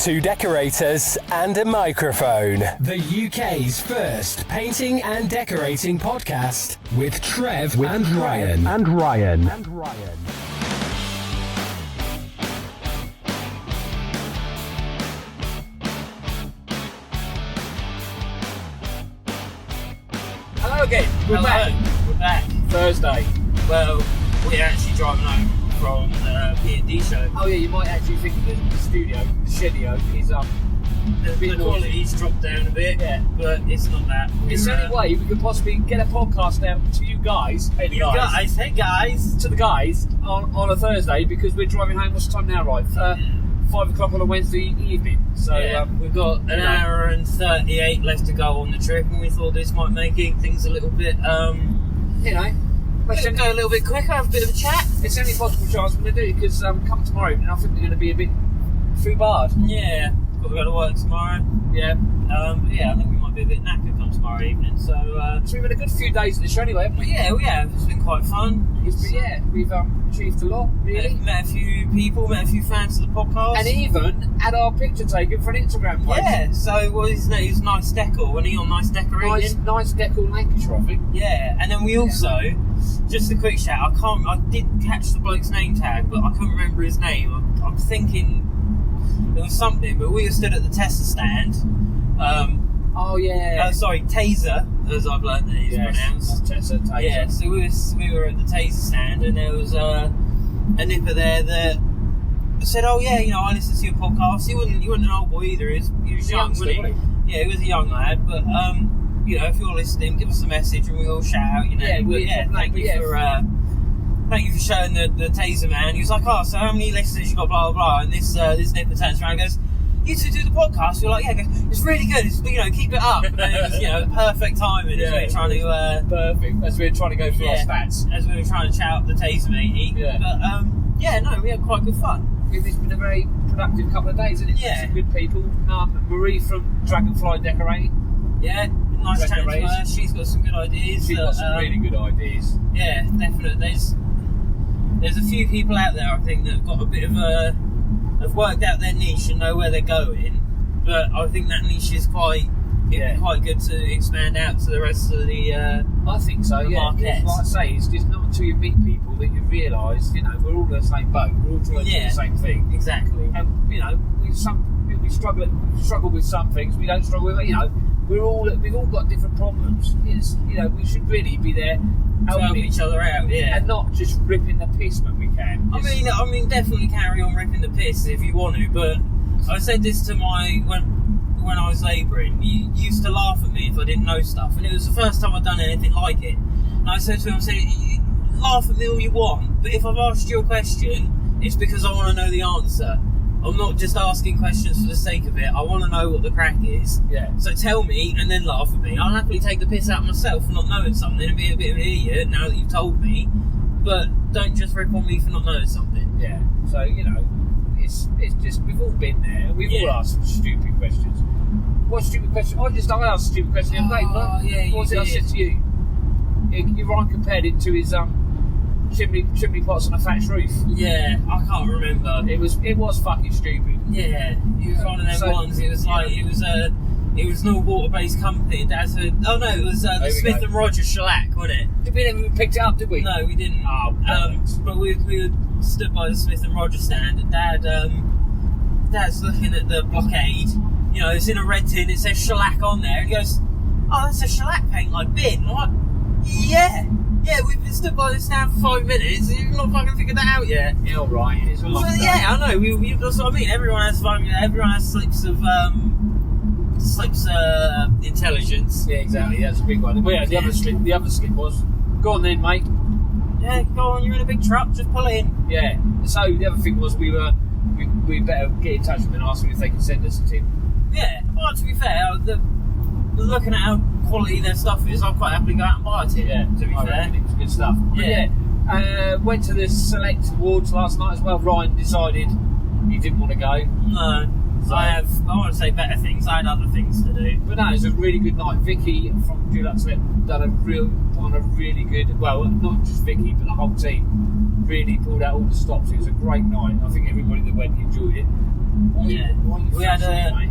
2 decorators and a microphone. The UK's first painting and decorating podcast with Trev and Ryan. Hello again. We're back. Thursday. Well, we're actually driving home from the P&D Show. Oh yeah, you might actually think that the studio, the shedio, is The quality's dropped down a bit, yeah, but it's not that. It's the only way we could possibly get a podcast out to you guys. Hey guys, to the guys on a Thursday, because we're driving home. What's the time now, right? 5 o'clock on a Wednesday evening. So we've got an hour and 38 left to go on the trip, and we thought this might make things a little bit, let's go a little bit quicker, have a bit of a chat. It's the only possible chance we're going to do, because come tomorrow, I think we're going to be a bit foobarred. Yeah, got to go to work tomorrow. Yeah. I think we might be a bit knackered come tomorrow evening. So we've had a good few days at the show anyway, haven't we? Yeah, we have. It's been quite fun. We've achieved a lot, really. Met a few people, met a few fans of the podcast. And even had our picture taken for an Instagram post. Yeah, so what is his name? He's Nice Decor, and he on Nice Decorating. Nice Decor Lancashire, I think. Yeah, and then we also, just a quick shout, I did catch the bloke's name tag, but I couldn't remember his name. I'm thinking there was something, but we were stood at the Tesla stand. Taser, as I've learned that he's pronounced. Taser. Yeah, so we were at the Taser stand, and there was a nipper there that said, "Oh yeah, I listen to your podcast." He wasn't an old boy either. He was young, wasn't he? Yeah, he was a young lad. But if you're listening, give us a message, and we'll shout out your name. Thank you for showing the Taser man. He was like, "Oh, so how many listeners you got?" Blah blah blah. And this nipper turns around and goes, "You two do the podcast?" We're like, "Yeah." He goes, "It's really good. It's, keep it up." And then it was perfect timing. As we were trying to perfect. As we were trying to go through our stats. As we were trying to chat up the Taser matey. Yeah. But we had quite good fun. It's been a very productive couple of days, isn't it? Yeah. Some good people. Marie from Dragonfly Decorating. Yeah. Nice chatting to her. She's got some good ideas. She's got some really good ideas. Yeah, definitely. There's a few people out there, I think, that have got a bit of have worked out their niche and know where they're going. But I think that niche is quite good to expand out to the rest of the I think so, market. Like I say, it's just not until you meet people that you realise, we're all in the same boat. We're all trying to do the same thing. Exactly. And we struggle with some things. We don't struggle with we've all got different problems. We should really be there helping each other out, and not just ripping the piss when we can. I mean, definitely carry on ripping the piss if you want to. But I said this to when I was labouring, you used to laugh at me if I didn't know stuff, and it was the first time I'd done anything like it. And I said to him, laugh at me all you want, but if I've asked you a question, it's because I want to know the answer. I'm not just asking questions for the sake of it. I want to know what the crack is. Yeah. So tell me and then laugh at me. I'll happily take the piss out of myself for not knowing something and be a bit of an idiot now that you've told me. But don't just rip on me for not knowing something. Yeah. So, it's just, we've all been there. We've all asked some stupid questions. What stupid question? I asked a stupid question the other day. What was it I said to you? Ryan compared it to his chimney pots on a thatched roof. Yeah, I can't remember. It was fucking stupid. Yeah, it was one of them ones. It was like it was an all water-based company. Dad said, "Oh no, it was the Smith and Rogers shellac, wasn't it?" We never picked it up, did we? No, we didn't. But we stood by the Smith and Rogers stand, and Dad's looking at the blockade. It's in a red tin. It says shellac on there, and he goes, "Oh, that's a shellac paint like bin." I'm like, "Yeah, we've been stood by this stand for 5 minutes. And you've not fucking figured that out yet." Yeah, all right. It's a long day. I know. That's what I mean. Everyone has slips of intelligence. Yeah, exactly. That's a big one. Well, the other slip was, "Go on then, mate." Yeah, go on. You're in a big truck. Just pull in. Yeah. So the other thing was we better get in touch with them and ask them if they can send us a tip. Yeah. Well, to be fair, looking at how quality their stuff is, I'll quite happily go out and buy a tip. Yeah. To be fair, it was good stuff. Yeah. Went to the Select Awards last night as well. Ryan decided he didn't want to go. No. So I want to say better things. I had other things to do. But no, it was a really good night. Vicky from Dulux Select done a real on a really good. Well, not just Vicky, but the whole team really pulled out all the stops. It was a great night. I think everybody that went enjoyed it. We had a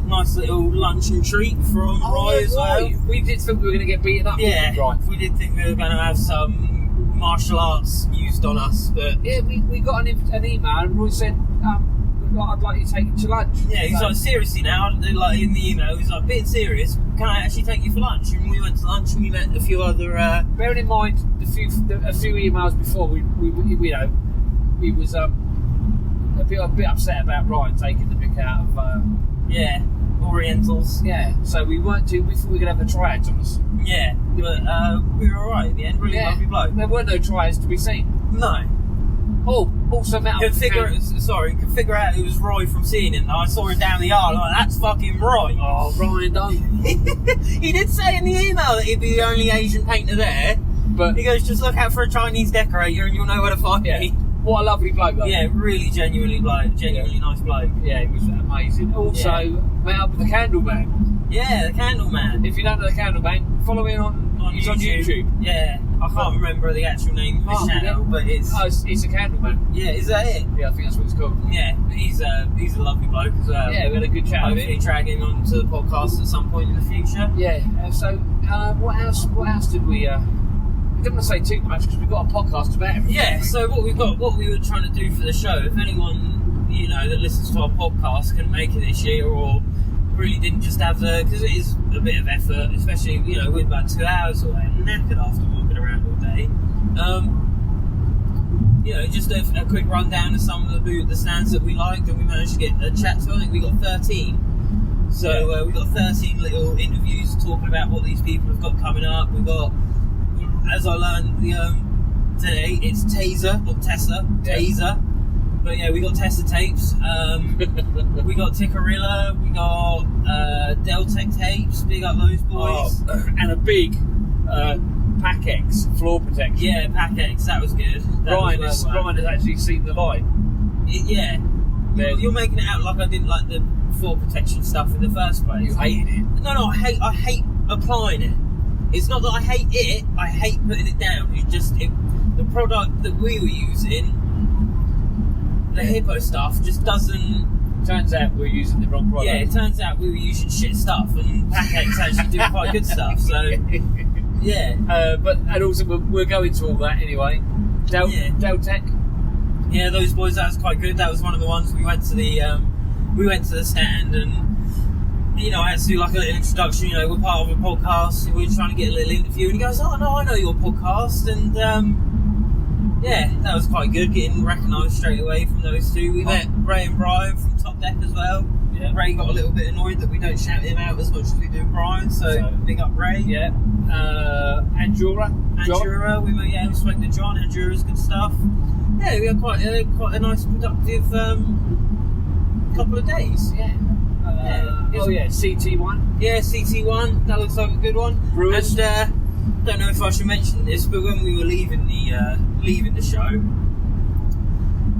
nice little lunch and treat from Rye as well. We did think we were going to get beaten up. Yeah, right. We did think we were going to have some martial arts used on us, but yeah, we got an email and Roy said, I'd like you to take you to lunch. Yeah, he's like, seriously now, like in the email, he's like, being serious, can I actually take you for lunch? And we went to lunch and we met a few other... Bearing in mind, a few emails before, we was a bit upset about Ryan taking the mick out of... Orientals. Yeah, so we thought we were going to have the triads on us. Yeah, but we were alright at the end, really lovely bloke. There weren't no triads to be seen. No. Oh, also met up could figure out it was Roy from seeing him. I saw him down the yard, like, that's fucking Roy. Oh, Ryan done. He did say in the email that he'd be the only Asian painter there, but he goes, just look out for a Chinese decorator and you'll know where to find me. What a lovely bloke, though. Yeah, really genuinely nice bloke. Yeah, it was amazing. Also, met up with the Candle Man. Yeah, the Candle Man. If you don't know the Candle Man, follow him on YouTube. Yeah, I can't remember the actual name of his channel, but it's a Candle Man. Yeah, is that it? Yeah, I think that's what it's called. Yeah, he's a lovely bloke as well. Yeah, we had a good chat with him. Hopefully drag him onto the podcast at some point in the future. Yeah. So, what else did we? I don't want to say too much because we've got a podcast about everything. Yeah. So what we were trying to do for the show, if anyone that listens to our podcast can make it this year, or really didn't just have because it is a bit of effort, especially we're about 2 hours away and knackered after walking around all day. Just a quick rundown of some of the stands that we liked, and we managed to get a chat to. I think we got 13. So we got 13 little interviews talking about what these people have got coming up. We got, as I learned today, it's Taser or Tessa. But yeah, we got Tessa tapes. We got Tickerilla. We got Deltec tapes. Big up those boys. And a big Pac-X floor protection. Yeah, Pac-X. That was good. Ryan has actually seen the light. You're making it out like I didn't like the floor protection stuff in the first place. You hated it. No, I hate applying it. It's not that I hate it. I hate putting it down. It's just the product that we were using. The Hippo stuff just doesn't... Turns out we were using the wrong product. Yeah, it turns out we were using shit stuff, and Pac-X actually do quite good stuff, so... Yeah. And also, we're going to all that anyway. Deltec. Yeah, those boys, that was quite good. That was one of the ones we went to the stand, and... I had to do like a little introduction, we're part of a podcast, we're trying to get a little interview, and he goes, oh no, I know your podcast, and that was quite good, getting recognised straight away from those two. We met Ray and Brian from Top Deck as well. Yeah. Ray got a little bit annoyed that we don't shout him out as much as we do Brian, so big up Ray. Yeah. Andura, we spoke to John. Andura's good stuff. Yeah, we had quite a nice productive couple of days. Yeah. CT1. Yeah, CT1. That looks like a good one. Brewers. And don't know if I should mention this, but when we were leaving the show,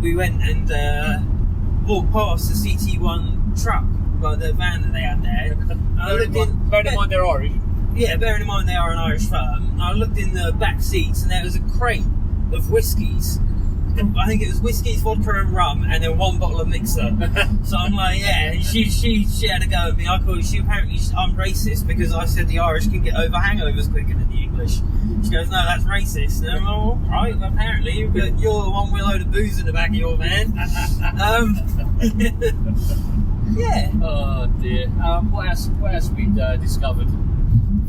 we went and walked past the CT1 truck, like the van that they had there. Bearing in mind they're Irish. Yeah, bearing in mind they are an Irish firm. I looked in the back seats and there was a crate of whiskies. I think it was whiskies, vodka and rum, and then one bottle of mixer. So I'm like, yeah, she had a go at me. I'm racist because I said the Irish can get over hangovers quicker than the English. She goes, no, that's racist. And I'm like, all right, apparently, but you're the one with a load of booze in the back of your van. Yeah. Oh dear. What else we discovered?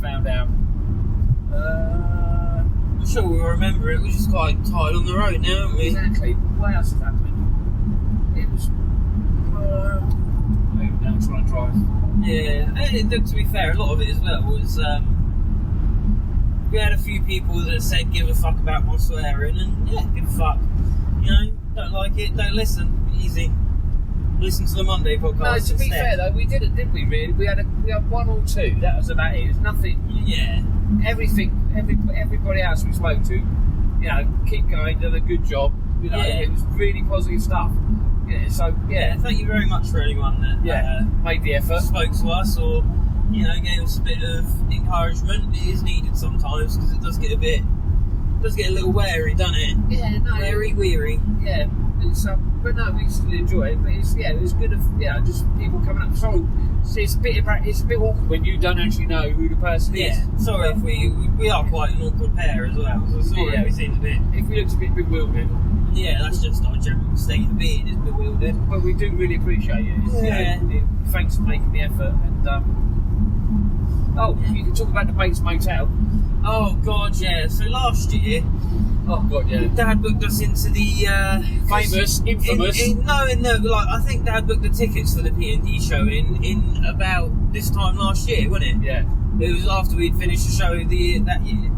Found out. I'm sure we'll remember it. We're just quite tired on the road now, aren't we? Exactly. What else has happened? It was. Maybe now trying to drive. Yeah, and to be fair, a lot of it as well was. We had a few people that said give a fuck about my swearing, and yeah, give a fuck. Don't like it, don't listen. Easy. Listen to the Monday podcast. No, to be fair though, we didn't, did we? Really, we had one or two. That was about it. It was nothing. Yeah. Everybody else we spoke to, keep going, done a good job. It was really positive stuff. Yeah. So yeah. Thank you very much for anyone that made the effort, spoke to us, or gave us a bit of encouragement. It is needed sometimes because it does get a little wary, doesn't it? Yeah, no. Weary. Yeah, it's, but no, we still enjoy it. But it's good of just people coming up. So it's a bit awkward when you don't actually know who the person is. Yeah, sorry if we are quite an awkward pair as well. So sorry if we seem a bit. If we look a bit bewildered. Yeah, that's just our general state of being is bewildered. But we do really appreciate it. Thanks for making the effort. And you can talk about the Bates Motel. Oh God, yeah. So last year, Dad booked us into the famous, infamous. I think Dad booked the tickets for the P&D Show in about this time last year, wasn't it? Yeah. It was after we'd finished the show that year.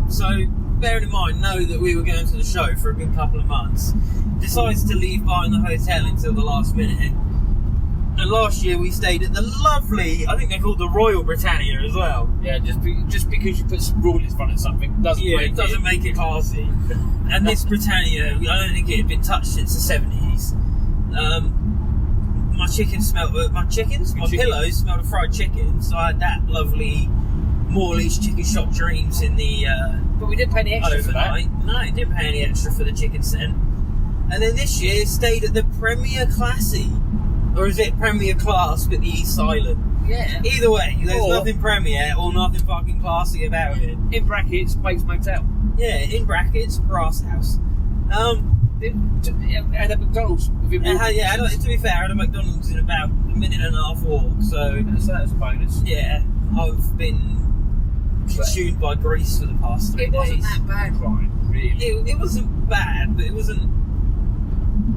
So, bearing in mind, know that we were going to the show for a good couple of months. Decides to leave buying the hotel until the last minute. And last year we stayed at the lovely, I think they're called the Royal Britannia as well. Yeah, just because you put some rule in front of something doesn't make it classy. And this Britannia, I don't think it had been touched since the 70s. My pillows smelled of fried chicken, so I had that lovely Morley's chicken shop dreams in the but we didn't pay any extra overnight. For that. No, didn't pay any extra for the chicken scent. And then this year stayed at the Premier Classy. Or is it Premier Class but the East Island? Yeah. Either way, there's nothing Premier or nothing fucking classy about it. In brackets, Bates Motel. Yeah, in brackets, Brass House. At a McDonald's. To be fair, I had a McDonald's in about a minute and a half walk, so that's a bonus. Yeah, I've been consumed by grease for the past 3 days. It wasn't that bad, Ryan, really. It wasn't bad, but it wasn't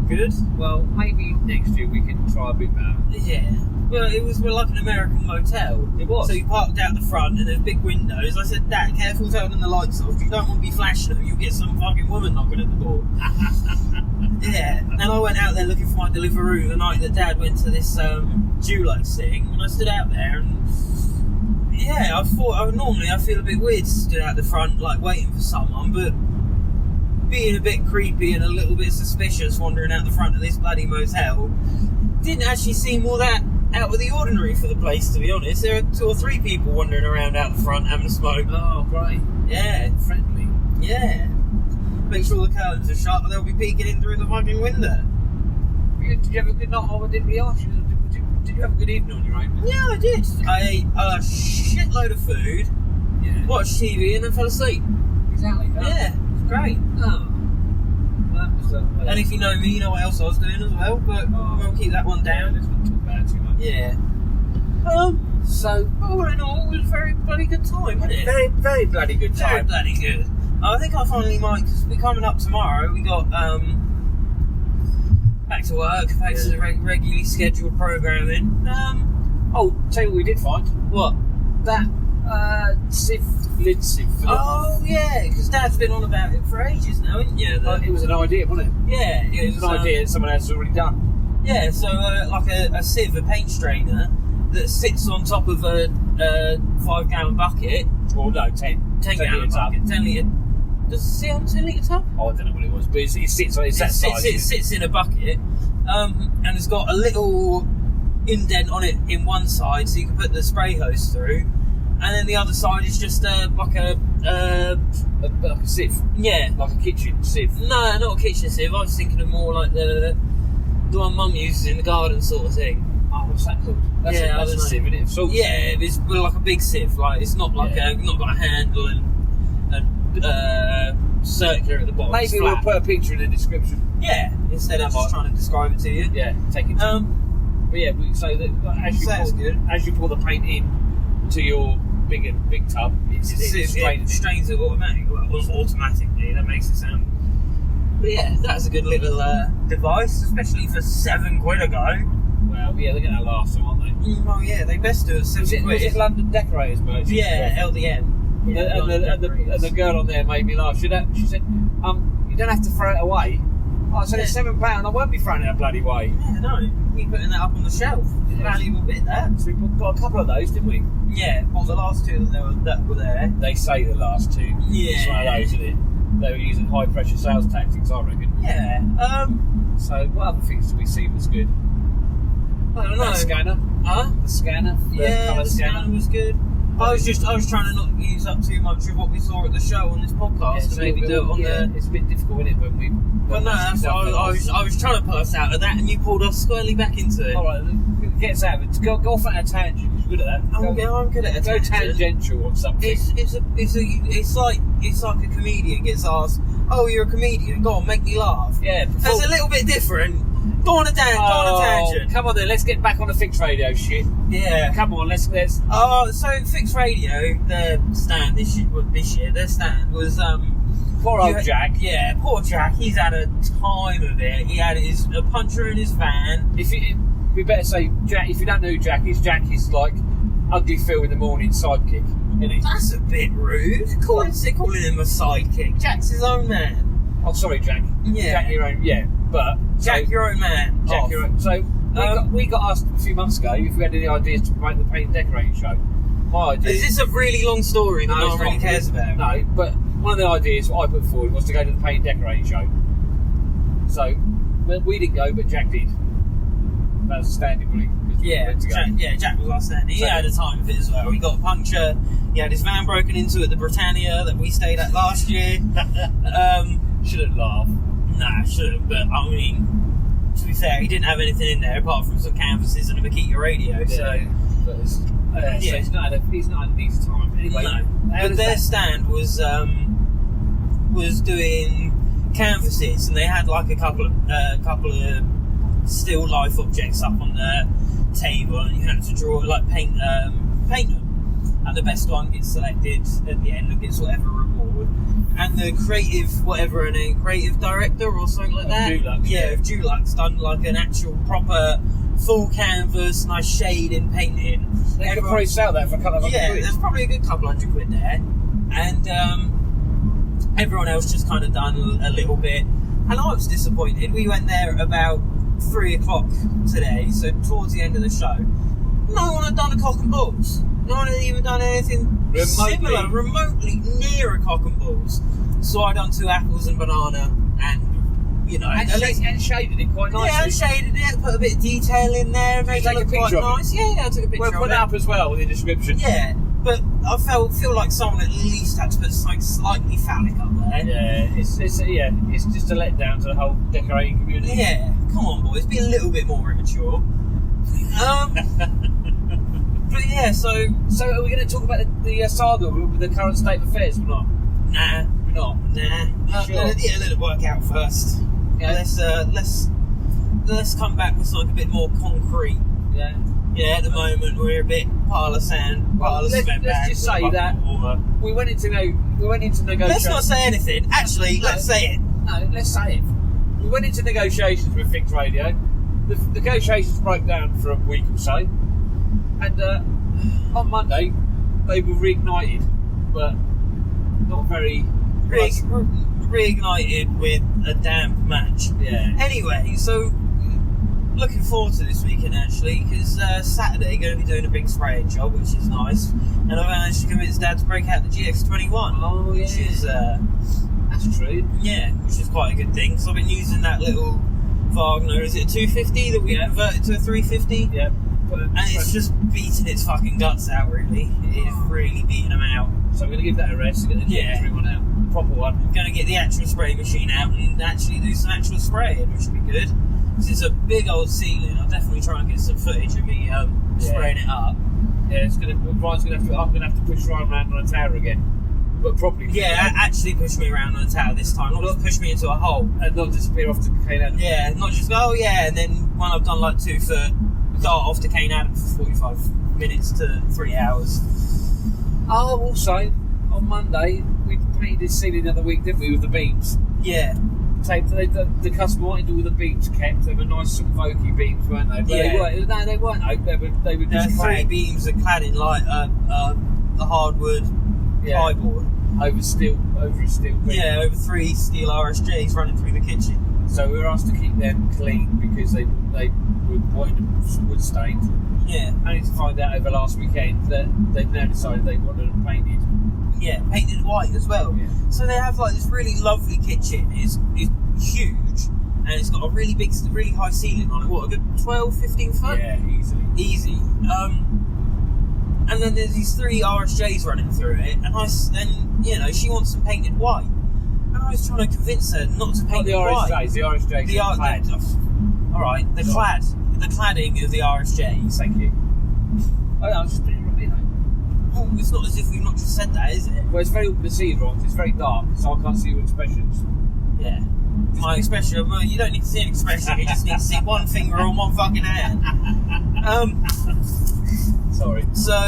good. Well, maybe next year we can try a bit better. Yeah. Well, we're like an American motel. It was. So you parked out the front and there's big windows. I said, Dad, careful turning the lights off. You don't want to be flashing them. You'll get some fucking woman knocking at the door. Yeah. And I went out there looking for my Deliveroo the night that Dad went to this Dulos thing. And I stood out there and I thought, normally I feel a bit weird to stood out the front like waiting for someone, but being a bit creepy and a little bit suspicious wandering out the front of this bloody motel didn't actually seem all that out of the ordinary for the place, to be honest. There are 2 or 3 people wandering around out the front having a smoke. Oh, great. Yeah. Friendly. Yeah. Make sure the curtains are shut and they'll be peeking in through the fucking window. Did you have a good night? I didn't really ask you. Did you have a good evening on your own? Yeah, I did. I ate a shitload of food, watched TV and then fell asleep. Exactly. Yeah. Great. Oh. And if you know me, you know what else I was doing as well, but we'll keep that one down. Let's not talk about it too much. Yeah. So, all in all, it was a very bloody good time, wasn't it? Very, very bloody good time. Very bloody good. I think I finally might, because we're coming up tomorrow, we got back to work, back to the regularly scheduled programming. Tell you what we did find. What? That lid sieve. Oh, yeah, because Dad's been on about it for ages now, hasn't you? It was an idea, wasn't it? Yeah. It was an idea that someone else has already done. Yeah, so like a sieve, a paint strainer, that sits on top of a 5-gallon bucket. Or no, 10-gallon bucket. 10 litre. Does it sit on 10 litre tub? Oh, I don't know what it was, but it sits on it sits in a bucket, and it's got a little indent on it in one side, so you can put the spray hose through. And then the other side is just like a sieve. Yeah. Like a kitchen sieve. No, not a kitchen sieve. I was thinking of more like the one Mum uses in the garden sort of thing. Oh, what's that called? That's a sieve, isn't it? Salt sieve. It's like a big sieve. Like it's not like not got a handle and circular at the bottom. Maybe we'll put a picture in the description. Yeah. Instead of just trying to describe it to you. Yeah. Take it. But yeah, so that as you pour the paint in to your big tub, it strains it automatically. That makes it sound. But yeah, that's a good little device, especially for £7 a go. Well, yeah, they're going to last them, aren't they? Oh yeah, they best do it. Was it London Decorators merch? Yeah, LDN. And the girl on there made me laugh. She said, you don't have to throw it away. I said, it's £7. I won't be throwing it a bloody way. Yeah, no. You're putting that up on the shelf. It's a valuable bit, that. So we got a couple of those, didn't we? Yeah. Well, the last 2 that were there. They say the last 2. Yeah. It's one of those, isn't it? They were using high pressure sales tactics, I reckon. Yeah. So what other things do we see that's good? I don't know. The scanner. Huh? The scanner. The scanner was good. I was trying to not use up too much of what we saw at the show on this podcast, and maybe do it on the. It's a bit difficult, isn't it, when we. But no, that's why I was trying to pull us out of that, and you pulled us squarely back into it. All right, get us out of it. Go off on a tangent. You're good at that. I'm good at a tangent. Go tangential on something. It's like a comedian gets asked, "Oh, you're a comedian. Go on, make me laugh." Yeah, that's a little bit different. Go on a tangent. Come on then, let's get back on the fixed radio shit. Yeah. Come on, let's. So fixed radio, their stand this year, their stand was poor old Jack. Yeah, poor Jack. He's had a time of it. He had a puncher in his van. We better say Jack. If you don't know who Jack is like Ugly Phil in the morning sidekick, isn't he? That's a bit rude. Calling him a sidekick. Jack's his own man. Oh, sorry, Jack. Yeah. Jack your own. Yeah, but Jack your own man. Jack your own. So we got asked a few months ago if we had any ideas to promote the Paint and Decorating Show. My idea. Is this a really long story that no one really cares about? No, but one of the ideas I put forward was to go to the Paint and Decorating Show. So we didn't go, but Jack did. That was a standing bully. Yeah, Jack was our standing. He had a time of it as well. He got a puncture. He had his van broken into at the Britannia that we stayed at last year. Shouldn't laugh. Nah, shouldn't. But I mean, to be fair, he didn't have anything in there apart from some canvases and a Makita radio. Yeah. So he's not had an easy time. Anyway, no. But their stand was doing canvases, and they had like a couple of still life objects up on the table, and you had to draw paint them, and the best one gets selected at the end and gets whatever reward. And the creative director or something like that. Of Dulux done like an actual proper full canvas, nice shading, painting. They could probably sell that for a couple of hundred quid. There's probably a good couple hundred quid there. And everyone else just kind of done a little bit. And I was disappointed. We went there at about 3 o'clock today, so towards the end of the show. No one had done a cock and balls. No one had even done anything remotely near a cock and balls. So I done 2 apples and banana, and and shaded it quite nicely. Yeah, I shaded it, put a bit of detail in there, made it look quite nice. Yeah, I took a picture of it. We'll put it up as well in the description. Yeah, but I feel like someone at least had to put something slightly phallic up there. Yeah, it's just a letdown to the whole decorating community. Yeah, come on, boys, be a little bit more immature. But yeah, so are we going to talk about the saga with the current state of affairs or not? Nah, we're not. Nah, sure. Let it work out first. Yeah. Let's come back with something a bit more concrete. Yeah. Yeah, at the moment we're a bit pile of sand, pile of cement bags. Let's just say that we went into negotiations. Let's not say anything. Actually, let's say it. No, let's say it. We went into negotiations with Fixed Radio. The negotiations broke down for a week or so, and on Monday they were reignited, but not very reignited with a damp match. Yeah. Anyway, so looking forward to this weekend actually, because Saturday going to be doing a big spraying job, which is nice, and I managed to convince Dad to break out the GX21. Oh yeah. Which is that's true. Yeah, which is quite a good thing. So I've been using that little Wagner. Is it a 250 that we converted to a 350? Yeah. And it's just beating its fucking guts out, really. It is really beating them out. So I'm going to give that a rest and get the GX21 out. The proper one. I'm going to get the actual spray machine out and actually do some actual spraying, which would be good. Because it's a big old ceiling. I'll definitely try and get some footage of me spraying it up. Yeah, I'm going to have to push Ryan around on a tower again. But probably. Yeah, actually push me around on a tower this time. Not just push me into a hole. And not disappear off to Cane Adam. Yeah, not just go, and then when I've done like 2 foot, dart off to Cane Adam for 45 minutes to 3 hours. Oh, also, on Monday, we painted this ceiling the other week, didn't we, with the beams? Yeah. The customer wanted all the beams kept. They were nice sort of oaky beams, weren't they? But they weren't oak. They were just 3 beams are clad in like the hardwood plyboard. Over a steel beam. Yeah, over 3 steel RSJs running through the kitchen. So we were asked to keep them clean because they were white and wood stained. Yeah. Only to find out over last weekend that they've now decided they wanted them painted. Yeah, painted white as well. Yeah. So they have like this really lovely kitchen. It's huge, and it's got a really high ceiling on it. What, a good 12, 15 foot? Yeah, Easy. And then there's these 3 RSJs running through it, and you know, she wants them painted white. And I was trying to convince her not to paint it white. The RSJs are clad. Alright, the cladding of the RSJs. Thank you. I was just putting it right, you know. Oh, it's not as if we've not just said that, is it? Well, it's very open to see, right? It's very dark, so I can't see your expressions. Yeah. My expression, well, you don't need to see an expression, you just need to see one finger on one fucking hand. Sorry. So,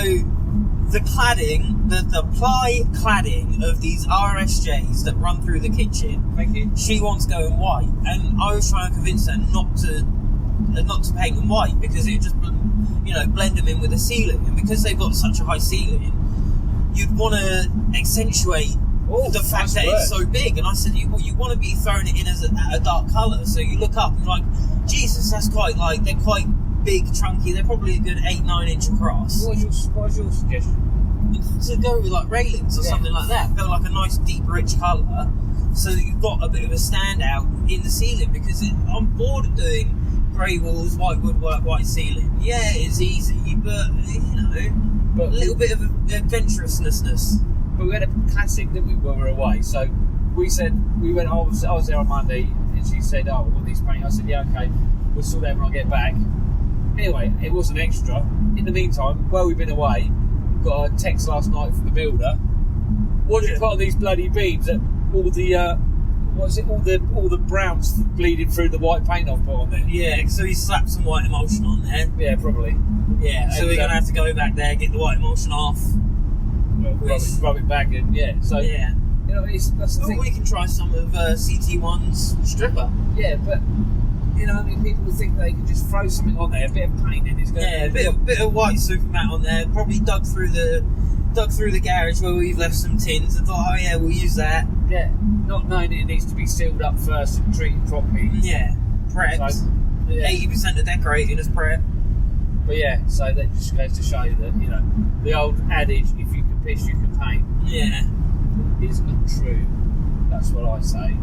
the cladding, the ply cladding of these RSJs that run through the kitchen, thank you, she wants going white, and I was trying to convince her not to paint them white because it just, you know, blend them in with the ceiling, and because they've got such a high ceiling, you'd want to accentuate the fact that it's so big. And I said, you want to be throwing it in as a dark colour, so you look up and you're like, Jesus, that's quite like, they're quite big, chunky, they're probably a good 8-9 inch across. What was your suggestion? To go with like railings or something like that, go like a nice deep rich colour, so that you've got a bit of a standout in the ceiling, because I'm bored of doing grey walls, white woodwork, white ceiling. Yeah, it's easy, but you know, a little bit of adventurousness. But we had a classic, didn't we, when we were away? So we said, I was there on Monday, and she said, oh, we want these paint. I said, yeah, okay, we'll sort that when I get back. Anyway, it was an extra. In the meantime, while we've been away, we got a text last night from the builder. What did you put on these bloody beams? That all the all the browns bleeding through the white paint I've put on there. Yeah, so he slapped some white emulsion on there. Yeah, probably. Yeah, so we're gonna have to go back there, get the white emulsion off. Well, rub it back in. Yeah. So yeah, you know, that's the thing. We can try some of CT1's stripper. Yeah, but you know, I mean, people would think they could just throw something on there, a bit of paint, and it's going. Yeah, a bit of white super matte on there. Probably dug through the garage where we've left some tins and thought, oh yeah, we'll use that. Yeah, not knowing it needs to be sealed up first and treated properly. Yeah, prepped. So, 80% of decorating is prep. But yeah, so that just goes to show you that, you know, the old adage, if you can piss, you can paint. Yeah. Is not true. That's what I say.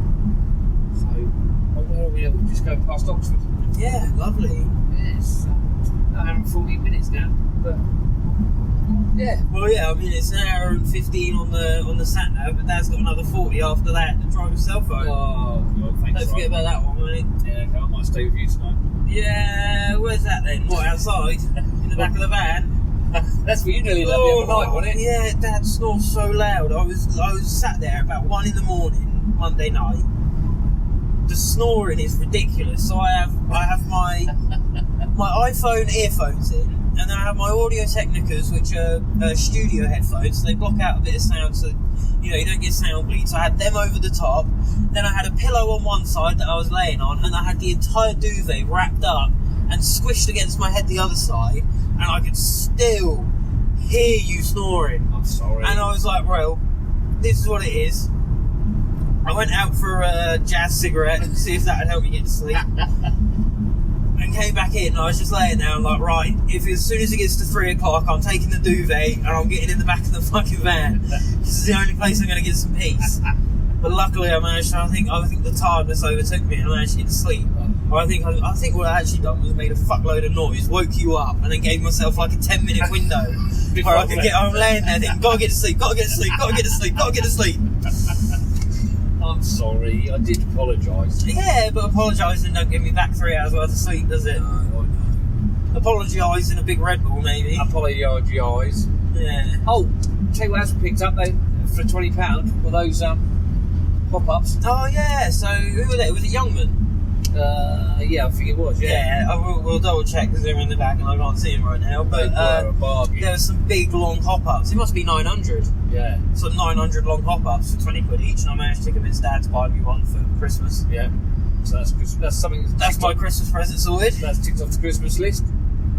So, where are we? We'll just go past Oxford. Yeah, lovely. Yes. An hour and 14 minutes now, but yeah. Well, yeah, I mean, it's an hour and 15 on the sat nav, but Dad's got another 40 after that to drive his cell phone. Oh, God, thanks. Don't forget about that one, mate. Yeah, okay, I might stay with you tonight. Yeah, where's that then? What, outside? In the back of the van? That's what you nearly left the other night, wasn't it? Yeah, Dad snores so loud. I was sat there about 1 in the morning, Monday night. The snoring is ridiculous. So I have my iPhone earphones in, and then I have my Audio Technicas, which are studio headphones. So they block out a bit of sound, so you know you don't get sound bleed. So I had them over the top. Then I had a pillow on one side that I was laying on, and I had the entire duvet wrapped up and squished against my head the other side, and I could still hear you snoring. I'm sorry. And I was like, well, this is what it is. I went out for a jazz cigarette to see if that would help me get to sleep. And came back in, and I was just laying there, and like, right, if as soon as it gets to 3 o'clock, I'm taking the duvet, and I'm getting in the back of the fucking van. This is the only place I'm going to get some peace. But luckily I managed to, I think the tiredness overtook me, and I managed to get to sleep. I think what I actually done was made a fuckload of noise, woke you up, and then gave myself like a 10-minute window where I could get. I'm laying there thinking, gotta get to sleep, gotta get to sleep, gotta get to sleep, gotta get to sleep. I'm sorry, I did apologise. Yeah, but apologising don't give me back 3 hours worth of sleep, does it? No. Apologise in a big Red Bull, maybe. Apologise. Yeah. Oh, tell you what else we picked up though for £20 were those pop-ups. Oh yeah, so who were they? Was it Youngman? Yeah, I think it was. Yeah, we'll double check because they're in the back and I can't see them right now. But there were some big long hop-ups. It must be 900. Yeah. Some 900 long hop-ups for 20 quid each, and I managed to convince Dad to buy me one for Christmas. Yeah. So that's something. That's my Christmas present sorted. That's ticked off the Christmas list.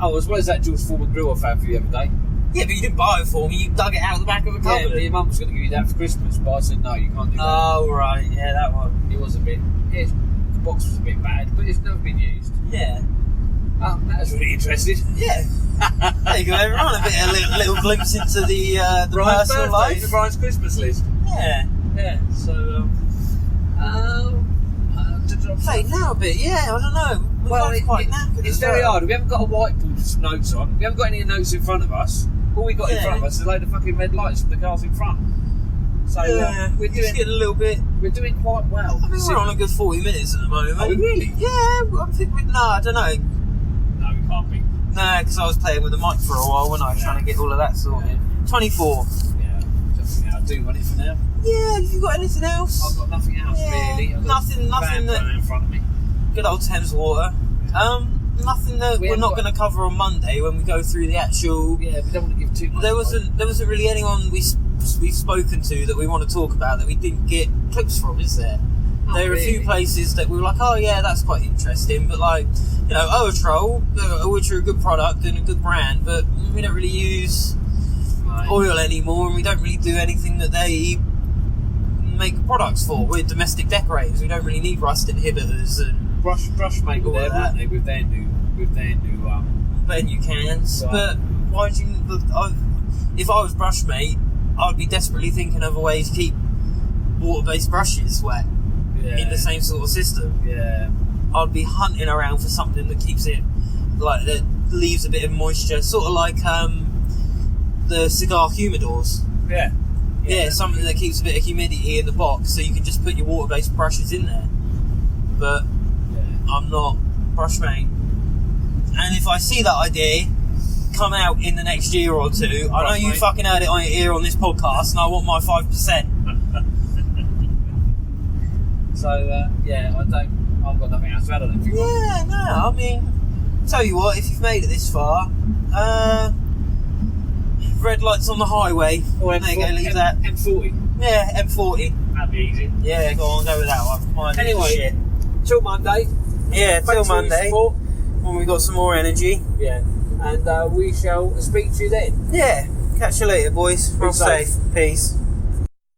Oh, as well as that George Foreman grill I found for you the other day. Yeah, but you didn't buy it for me. You dug it out of the back of a cupboard. Yeah, but your mum was going to give you that for Christmas, but I said no, you can't do that. Oh right, yeah, that one. It was a bit. The box was a bit bad, but it's never been used. Yeah. Oh, that was really interesting. Yeah. There you go, everyone. A little glimpse into the personal life. Brian's Christmas list. Yeah. Yeah. So, Fading out a bit, yeah, I don't know. We're quite knackered. It's very hard. We haven't got a whiteboard with some notes on. We haven't got any notes in front of us. All we got in front of us is a load of fucking red lights from the cars in front. So we're just getting a little bit. We're doing quite well. I think we're on a good 40 minutes at the moment. Are we really? Yeah, I think I don't know. No, we can't be. No, because I was playing with the mic for a while when I was trying to get all of that sorted. 24. Yeah, just think I'll do one it for now. Yeah, have you got anything else? I've got nothing else really. I've got nothing that in front of me. Good old Thames water. Nothing that we're not going to cover on Monday when we go through the actual. Yeah, we don't want to give too much. There wasn't really anyone we've spoken to that we want to talk about that we didn't get clips from, is there? There are a few places that we were like, oh yeah, that's quite interesting, but like, you know, Oatrol, which are a good product and a good brand, but we don't really use oil anymore, and we don't really do anything that they make products for. We're domestic decorators. We don't really need rust inhibitors and Brushmate were there, weren't they, with their new venue cans. Right. But why do you? If I was Brushmate, I'd be desperately thinking of a way to keep water-based brushes wet in the same sort of system. Yeah, I'd be hunting around for something that keeps it that leaves a bit of moisture, sort of like the cigar humidors. Yeah, something that keeps a bit of humidity in the box, so you can just put your water-based brushes in there. But I'm not Brushmate, and if I see that idea come out in the next year or two, I know you fucking heard it on your ear on this podcast, and I want my 5%. So I've got nothing else to add on it. Yeah, no, I mean, tell you what, if you've made it this far, red lights on the highway. Or there you go, leave that. M40. Yeah, M40. That'd be easy. Yeah, go on, go with that one. Anyway, till Monday. Yeah, till Monday. When we got some more energy. Yeah. And we shall speak to you then. Yeah. Catch you later, boys. Roll safe. Peace.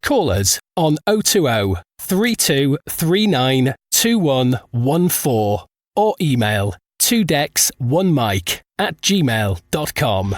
Call us on 020 3239 2114 or email 2decks1mic@gmail.com.